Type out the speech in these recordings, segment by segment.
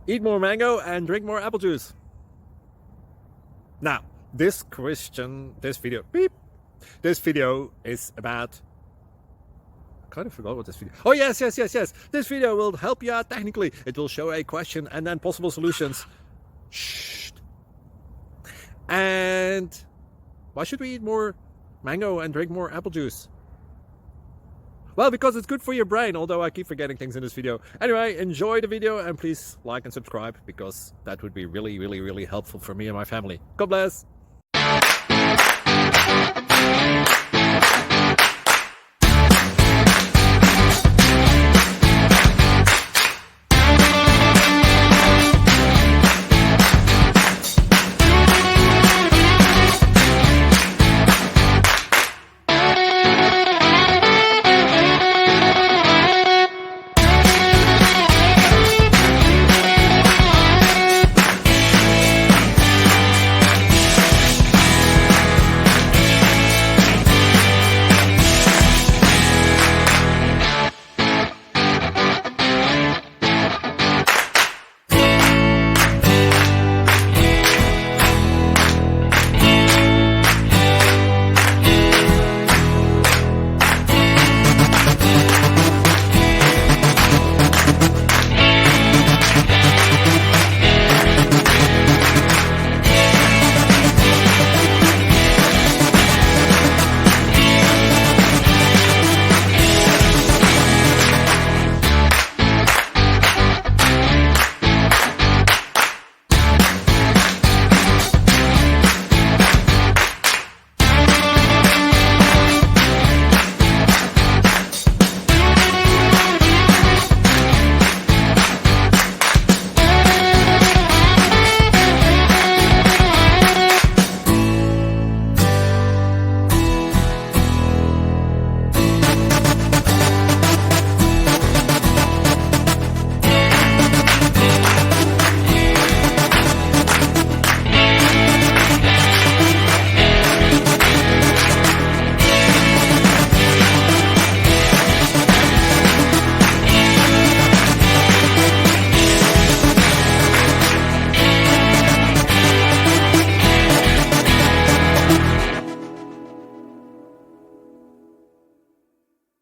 Eat more mango and drink more apple juice. Now, this video is about, I kind of forgot what this video. Oh, yes. This video will help you out technically. It will show a question and then possible solutions. Shh. And why should we eat more mango and drink more apple juice? Well, because it's good for your brain, although I keep forgetting things in this video. Anyway, enjoy the video and please like and subscribe, because that would be really helpful for me and my family. God bless!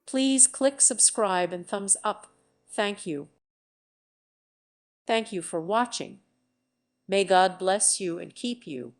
Please click subscribe and thumbs up. Thank you. Thank you for watching. May God bless you and keep you.